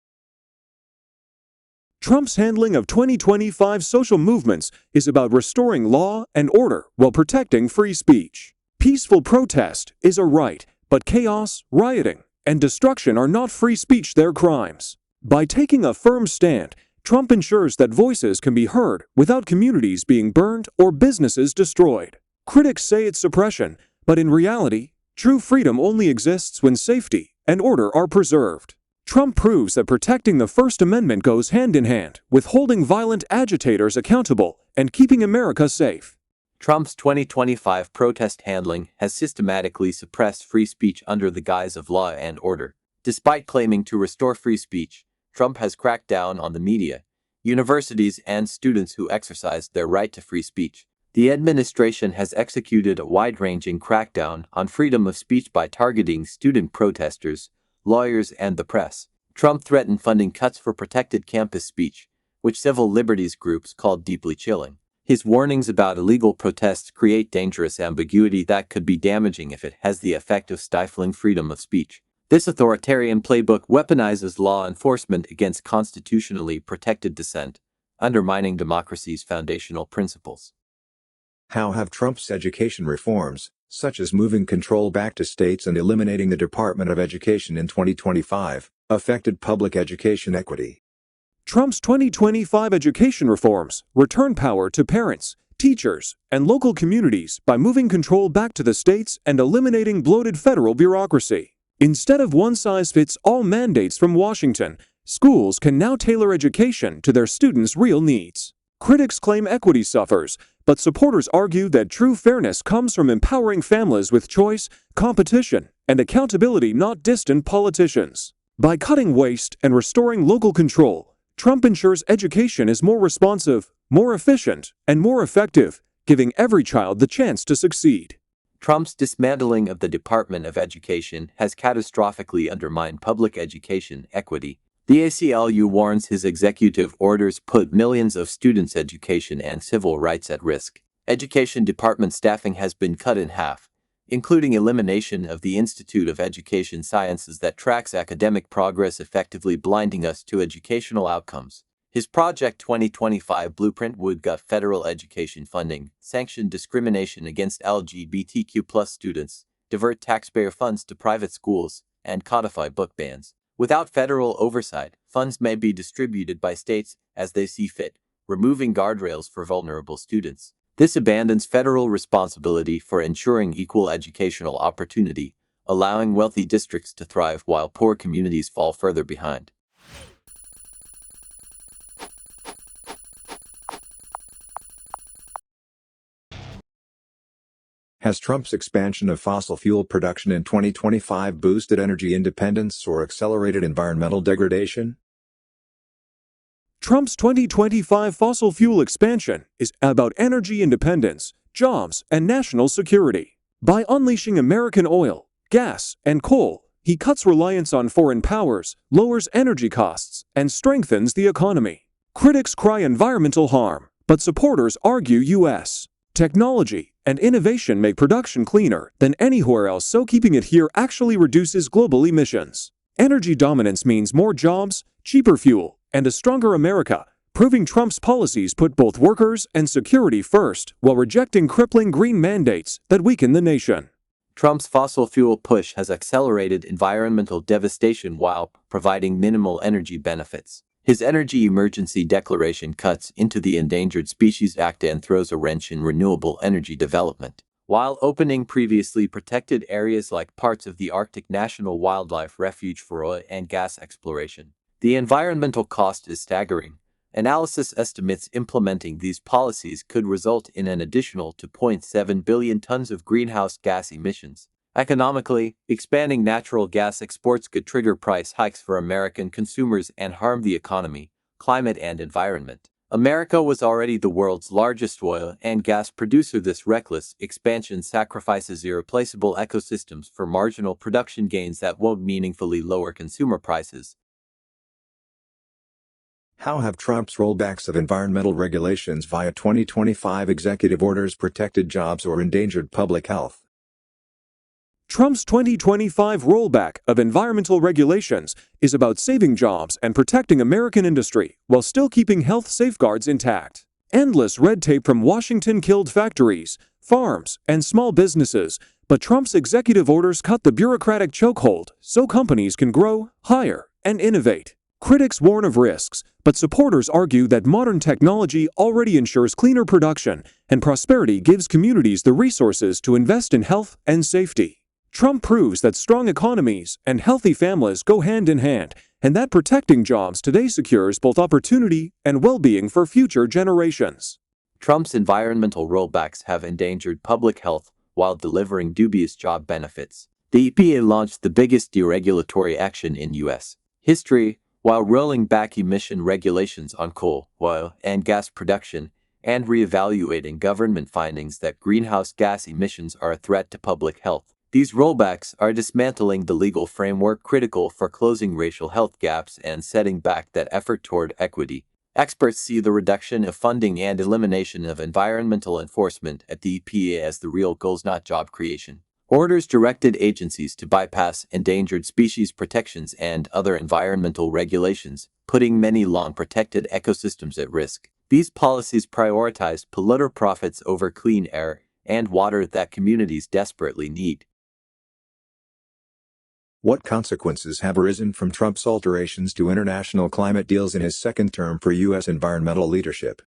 Trump's handling of 2025 social movements is about restoring law and order while protecting free speech. Peaceful protest is a right, but chaos, rioting, and destruction are not free speech, they're crimes. By taking a firm stand, Trump ensures that voices can be heard without communities being burned or businesses destroyed. Critics say it's suppression, but in reality, true freedom only exists when safety and order are preserved. Trump proves that protecting the First Amendment goes hand in hand with holding violent agitators accountable and keeping America safe. Trump's 2025 protest handling has systematically suppressed free speech under the guise of law and order. Despite claiming to restore free speech, Trump has cracked down on the media, universities, and students who exercised their right to free speech. The administration has executed a wide-ranging crackdown on freedom of speech by targeting student protesters, lawyers, and the press. Trump threatened funding cuts for protected campus speech, which civil liberties groups called deeply chilling. His warnings about illegal protests create dangerous ambiguity that could be damaging if it has the effect of stifling freedom of speech. This authoritarian playbook weaponizes law enforcement against constitutionally protected dissent, undermining democracy's foundational principles. How have Trump's education reforms, such as moving control back to states and eliminating the Department of Education in 2025, affected public education equity? Trump's 2025 education reforms return power to parents, teachers, and local communities by moving control back to the states and eliminating bloated federal bureaucracy. Instead of one-size-fits-all mandates from Washington, schools can now tailor education to their students' real needs. Critics claim equity suffers, but supporters argue that true fairness comes from empowering families with choice, competition, and accountability, not distant politicians. By cutting waste and restoring local control, Trump ensures education is more responsive, more efficient, and more effective, giving every child the chance to succeed. Trump's dismantling of the Department of Education has catastrophically undermined public education equity. The ACLU warns his executive orders put millions of students' education and civil rights at risk. Education department staffing has been cut in half, including elimination of the Institute of Education Sciences that tracks academic progress, effectively blinding us to educational outcomes. His Project 2025 blueprint would gut federal education funding, sanction discrimination against LGBTQ+ students, divert taxpayer funds to private schools, and codify book bans. Without federal oversight, funds may be distributed by states as they see fit, removing guardrails for vulnerable students. This abandons federal responsibility for ensuring equal educational opportunity, allowing wealthy districts to thrive while poor communities fall further behind. Has Trump's expansion of fossil fuel production in 2025 boosted energy independence or accelerated environmental degradation? Trump's 2025 fossil fuel expansion is about energy independence, jobs, and national security. By unleashing American oil, gas, and coal, he cuts reliance on foreign powers, lowers energy costs, and strengthens the economy. Critics cry environmental harm, but supporters argue U.S. technology and innovation make production cleaner than anywhere else, so keeping it here actually reduces global emissions. Energy dominance means more jobs, cheaper fuel, and a stronger America, proving Trump's policies put both workers and security first while rejecting crippling green mandates that weaken the nation. Trump's fossil fuel push has accelerated environmental devastation while providing minimal energy benefits. His energy emergency declaration cuts into the Endangered Species Act and throws a wrench in renewable energy development. While opening previously protected areas like parts of the Arctic National Wildlife Refuge for oil and gas exploration, the environmental cost is staggering. Analysis estimates implementing these policies could result in an additional 2.7 billion tons of greenhouse gas emissions. Economically, expanding natural gas exports could trigger price hikes for American consumers and harm the economy, climate, and environment. America was already the world's largest oil and gas producer. This reckless expansion sacrifices irreplaceable ecosystems for marginal production gains that won't meaningfully lower consumer prices. How have Trump's rollbacks of environmental regulations via 2025 executive orders protected jobs or endangered public health? Trump's 2025 rollback of environmental regulations is about saving jobs and protecting American industry while still keeping health safeguards intact. Endless red tape from Washington killed factories, farms, and small businesses, but Trump's executive orders cut the bureaucratic chokehold so companies can grow, hire, and innovate. Critics warn of risks, but supporters argue that modern technology already ensures cleaner production, and prosperity gives communities the resources to invest in health and safety. Trump proves that strong economies and healthy families go hand in hand, and that protecting jobs today secures both opportunity and well-being for future generations. Trump's environmental rollbacks have endangered public health while delivering dubious job benefits. The EPA launched the biggest deregulatory action in U.S. history while rolling back emission regulations on coal, oil, and gas production, and reevaluating government findings that greenhouse gas emissions are a threat to public health. These rollbacks are dismantling the legal framework critical for closing racial health gaps and setting back that effort toward equity. Experts see the reduction of funding and elimination of environmental enforcement at the EPA as the real goals, not job creation. Orders directed agencies to bypass endangered species protections and other environmental regulations, putting many long-protected ecosystems at risk. These policies prioritized polluter profits over clean air and water that communities desperately need. What consequences have arisen from Trump's alterations to international climate deals in his second term for U.S. environmental leadership?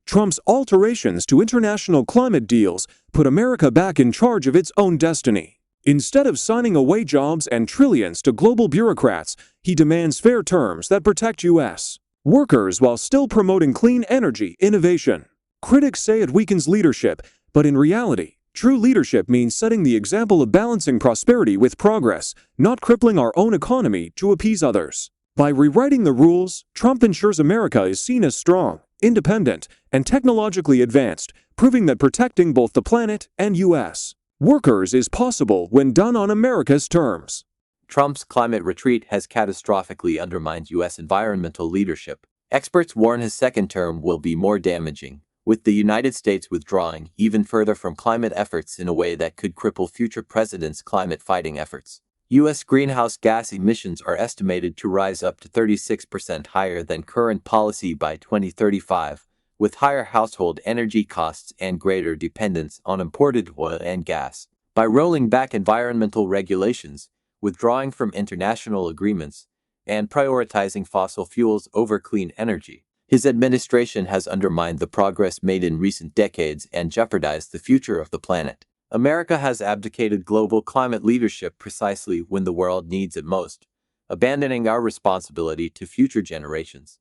Trump's alterations to international climate deals put America back in charge of its own destiny. Instead of signing away jobs and trillions to global bureaucrats, he demands fair terms that protect U.S. workers while still promoting clean energy innovation. Critics say it weakens leadership, but in reality, true leadership means setting the example of balancing prosperity with progress, not crippling our own economy to appease others. By rewriting the rules, Trump ensures America is seen as strong, independent, and technologically advanced, proving that protecting both the planet and U.S. workers is possible when done on America's terms. Trump's climate retreat has catastrophically undermined U.S. environmental leadership. Experts warn his second term will be more damaging, with the United States withdrawing even further from climate efforts in a way that could cripple future presidents' climate-fighting efforts. U.S. greenhouse gas emissions are estimated to rise up to 36% higher than current policy by 2035, with higher household energy costs and greater dependence on imported oil and gas. By rolling back environmental regulations, withdrawing from international agreements, and prioritizing fossil fuels over clean energy, his administration has undermined the progress made in recent decades and jeopardized the future of the planet. America has abdicated global climate leadership precisely when the world needs it most, abandoning our responsibility to future generations.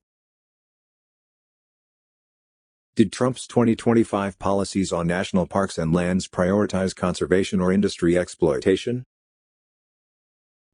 Did Trump's 2025 policies on national parks and lands prioritize conservation or industry exploitation?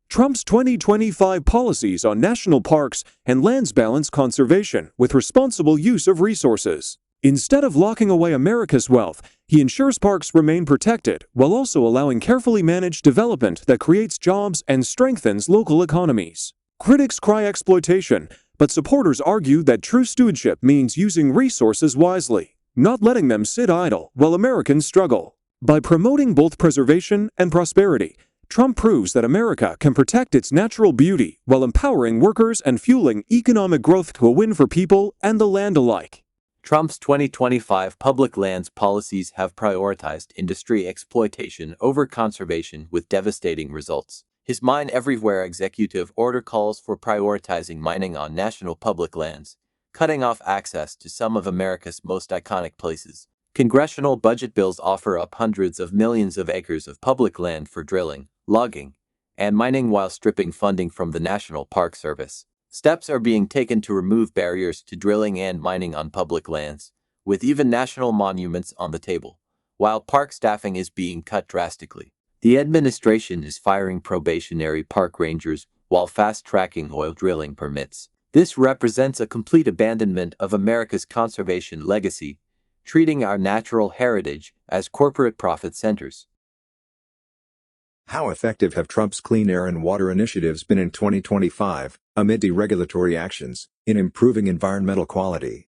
Trump's 2025 policies on national parks and lands balance conservation with responsible use of resources. Instead of locking away America's wealth, he ensures parks remain protected while also allowing carefully managed development that creates jobs and strengthens local economies. Critics cry exploitation, but supporters argue that true stewardship means using resources wisely, not letting them sit idle while Americans struggle. By promoting both preservation and prosperity, Trump proves that America can protect its natural beauty while empowering workers and fueling economic growth to a win for people and the land alike. Trump's 2025 public lands policies have prioritized industry exploitation over conservation with devastating results. His Mine Everywhere executive order calls for prioritizing mining on national public lands, cutting off access to some of America's most iconic places. Congressional budget bills offer up hundreds of millions of acres of public land for drilling, logging, and mining while stripping funding from the National Park Service. Steps are being taken to remove barriers to drilling and mining on public lands, with even national monuments on the table, while park staffing is being cut drastically. The administration is firing probationary park rangers while fast-tracking oil drilling permits. This represents a complete abandonment of America's conservation legacy, treating our natural heritage as corporate profit centers. How effective have Trump's clean air and water initiatives been in 2025, amid deregulatory actions, in improving environmental quality?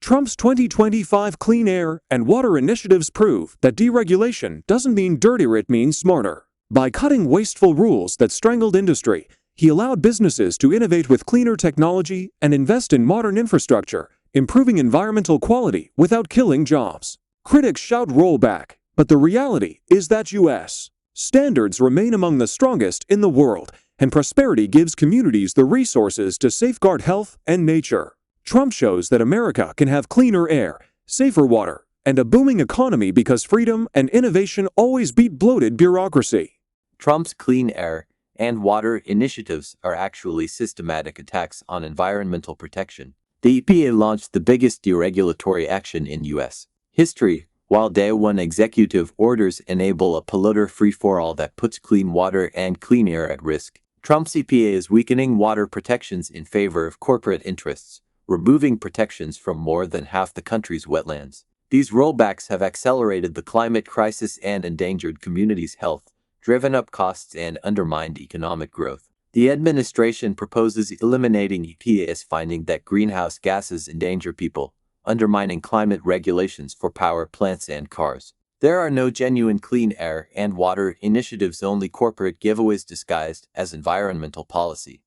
Trump's 2025 clean air and water initiatives prove that deregulation doesn't mean dirtier, it means smarter. By cutting wasteful rules that strangled industry, he allowed businesses to innovate with cleaner technology and invest in modern infrastructure, improving environmental quality without killing jobs. Critics shout rollback, but the reality is that U.S. standards remain among the strongest in the world, and prosperity gives communities the resources to safeguard health and nature. Trump shows that America can have cleaner air, safer water, and a booming economy because freedom and innovation always beat bloated bureaucracy. Trump's clean air and water initiatives are actually systematic attacks on environmental protection. The EPA launched the biggest deregulatory action in U.S. history, while Day 1 executive orders enable a polluter free-for-all that puts clean water and clean air at risk. Trump's EPA is weakening water protections in favor of corporate interests, removing protections from more than half the country's wetlands. These rollbacks have accelerated the climate crisis and endangered communities' health, driven up costs and undermined economic growth. The administration proposes eliminating EPA's finding that greenhouse gases endanger people, undermining climate regulations for power plants and cars. There are no genuine clean air and water initiatives, only corporate giveaways disguised as environmental policy.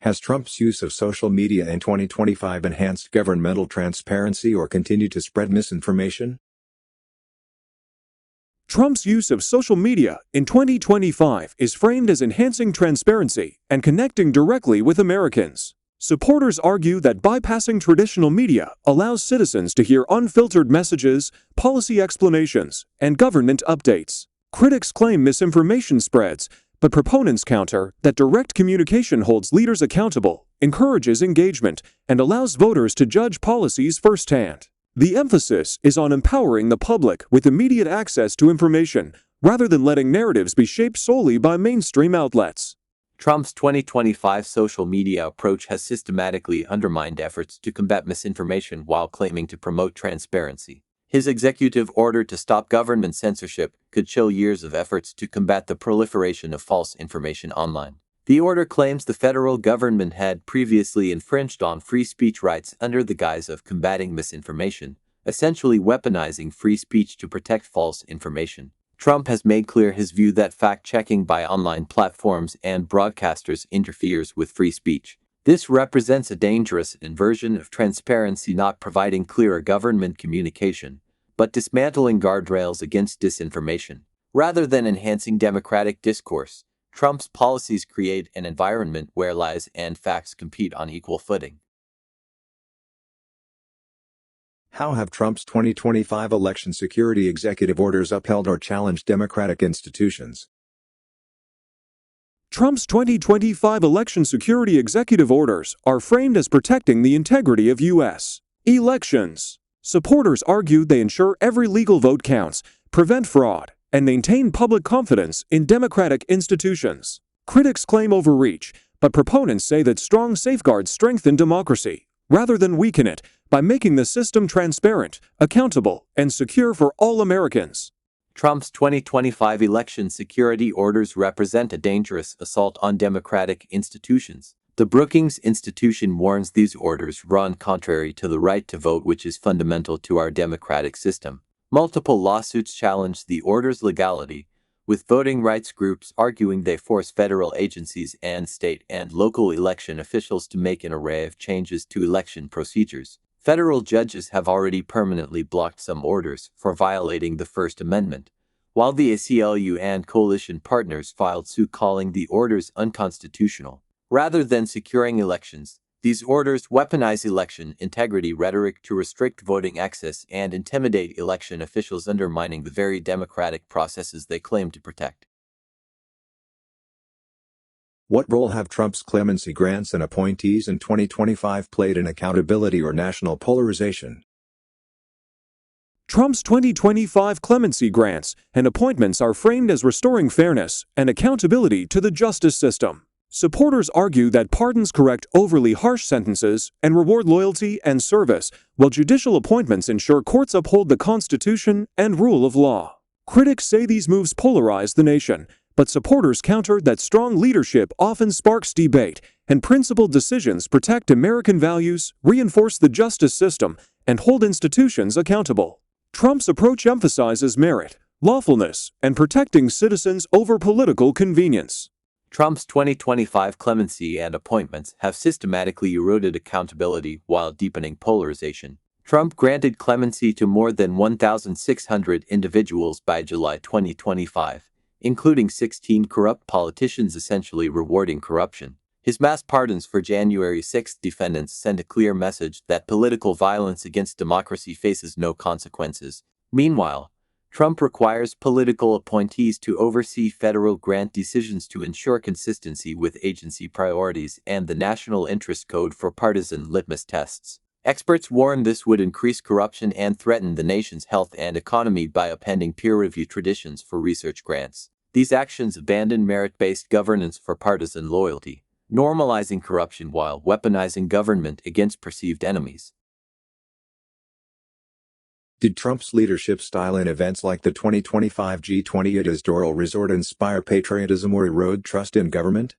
Has Trump's use of social media in 2025 enhanced governmental transparency or continued to spread misinformation? Trump's use of social media in 2025 is framed as enhancing transparency and connecting directly with Americans. Supporters argue that bypassing traditional media allows citizens to hear unfiltered messages, policy explanations, and government updates. Critics claim misinformation spreads, but proponents counter that direct communication holds leaders accountable, encourages engagement, and allows voters to judge policies firsthand. The emphasis is on empowering the public with immediate access to information, rather than letting narratives be shaped solely by mainstream outlets. Trump's 2025 social media approach has systematically undermined efforts to combat misinformation while claiming to promote transparency. His executive order to stop government censorship could chill years of efforts to combat the proliferation of false information online. The order claims the federal government had previously infringed on free speech rights under the guise of combating misinformation, essentially weaponizing free speech to protect false information. Trump has made clear his view that fact-checking by online platforms and broadcasters interferes with free speech. This represents a dangerous inversion of transparency, not providing clearer government communication, but dismantling guardrails against disinformation. Rather than enhancing democratic discourse, Trump's policies create an environment where lies and facts compete on equal footing. How have Trump's 2025 election security executive orders upheld or challenged democratic institutions? Trump's 2025 election security executive orders are framed as protecting the integrity of U.S. elections. Supporters argue they ensure every legal vote counts, prevent fraud, and maintain public confidence in democratic institutions. Critics claim overreach, but proponents say that strong safeguards strengthen democracy, rather than weaken it, by making the system transparent, accountable, and secure for all Americans. Trump's 2025 election security orders represent a dangerous assault on democratic institutions. The Brookings Institution warns these orders run contrary to the right to vote, which is fundamental to our democratic system. Multiple lawsuits challenge the order's legality, with voting rights groups arguing they force federal agencies and state and local election officials to make an array of changes to election procedures. Federal judges have already permanently blocked some orders for violating the First Amendment, while the ACLU and coalition partners filed suit calling the orders unconstitutional. Rather than securing elections, these orders weaponize election integrity rhetoric to restrict voting access and intimidate election officials, undermining the very democratic processes they claim to protect. What role have Trump's clemency grants and appointees in 2025 played in accountability or national polarization? Trump's 2025 clemency grants and appointments are framed as restoring fairness and accountability to the justice system. Supporters argue that pardons correct overly harsh sentences and reward loyalty and service, while judicial appointments ensure courts uphold the Constitution and rule of law. Critics say these moves polarize the nation, but supporters counter that strong leadership often sparks debate, and principled decisions protect American values, reinforce the justice system, and hold institutions accountable. Trump's approach emphasizes merit, lawfulness, and protecting citizens over political convenience. Trump's 2025 clemency and appointments have systematically eroded accountability while deepening polarization. Trump granted clemency to more than 1,600 individuals by July 2025, including 16 corrupt politicians, essentially rewarding corruption. His mass pardons for January 6 defendants send a clear message that political violence against democracy faces no consequences. Meanwhile, Trump requires political appointees to oversee federal grant decisions to ensure consistency with agency priorities and the National Interest Code for partisan litmus tests. Experts warn this would increase corruption and threaten the nation's health and economy by upending peer review traditions for research grants. These actions abandon merit-based governance for partisan loyalty, normalizing corruption while weaponizing government against perceived enemies. Did Trump's leadership style in events like the 2025 G20 at his Doral Resort inspire patriotism or erode trust in government?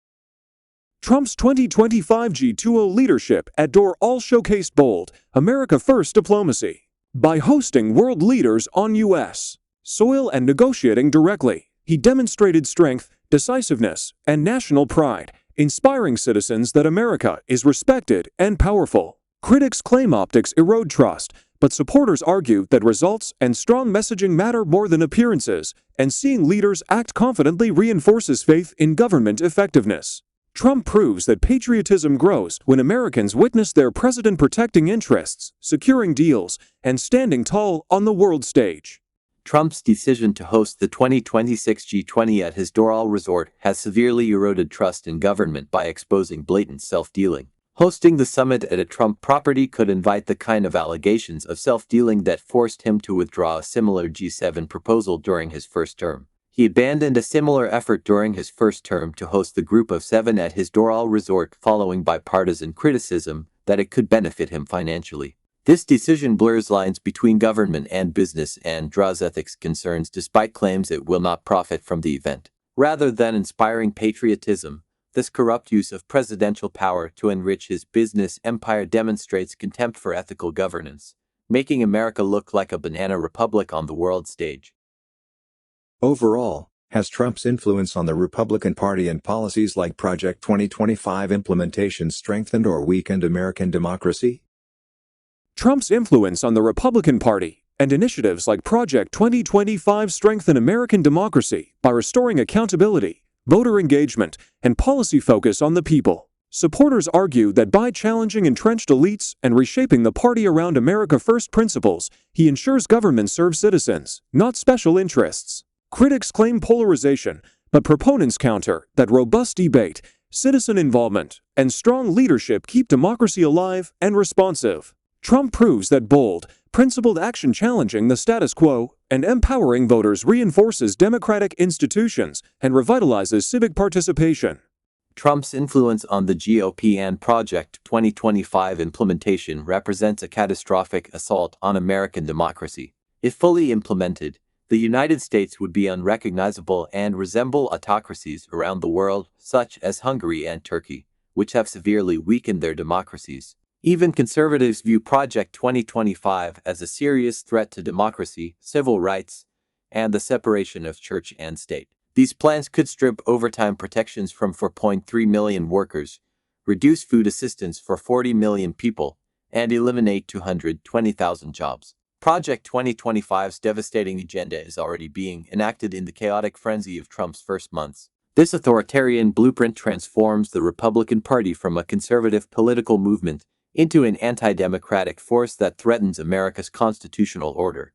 Trump's 2025 G20 leadership at Doral showcased bold, America First diplomacy. By hosting world leaders on U.S. soil and negotiating directly, he demonstrated strength, decisiveness, and national pride, inspiring citizens that America is respected and powerful. Critics claim optics erode trust, but supporters argue that results and strong messaging matter more than appearances, and seeing leaders act confidently reinforces faith in government effectiveness. Trump proves that patriotism grows when Americans witness their president protecting interests, securing deals, and standing tall on the world stage. Trump's decision to host the 2026 G20 at his Doral Resort has severely eroded trust in government by exposing blatant self-dealing. Hosting the summit at a Trump property could invite the kind of allegations of self-dealing that forced him to withdraw a similar G7 proposal during his first term. He abandoned a similar effort during his first term to host the Group of Seven at his Doral Resort following bipartisan criticism that it could benefit him financially. This decision blurs lines between government and business and draws ethics concerns despite claims it will not profit from the event. Rather than inspiring patriotism, This corrupt use of presidential power to enrich his business empire demonstrates contempt for ethical governance, making America look like a banana republic on the world stage. Overall, has Trump's influence on the Republican Party and policies like Project 2025 implementation strengthened or weakened American democracy? Trump's influence on the Republican Party and initiatives like Project 2025 strengthen American democracy by restoring accountability, voter engagement, and policy focus on the people. Supporters argue that by challenging entrenched elites and reshaping the party around America First principles, he ensures government serves citizens, not special interests. Critics claim polarization, but proponents counter that robust debate, citizen involvement, and strong leadership keep democracy alive and responsive. Trump proves that bold, principled action challenging the status quo and empowering voters reinforces democratic institutions and revitalizes civic participation. Trump's influence on the GOP and Project 2025 implementation represents a catastrophic assault on American democracy. If fully implemented, the United States would be unrecognizable and resemble autocracies around the world, such as Hungary and Turkey, which have severely weakened their democracies. Even conservatives view Project 2025 as a serious threat to democracy, civil rights, and the separation of church and state. These plans could strip overtime protections from 4.3 million workers, reduce food assistance for 40 million people, and eliminate 220,000 jobs. Project 2025's devastating agenda is already being enacted in the chaotic frenzy of Trump's first months. This authoritarian blueprint transforms the Republican Party from a conservative political movement into an anti-democratic force that threatens America's constitutional order.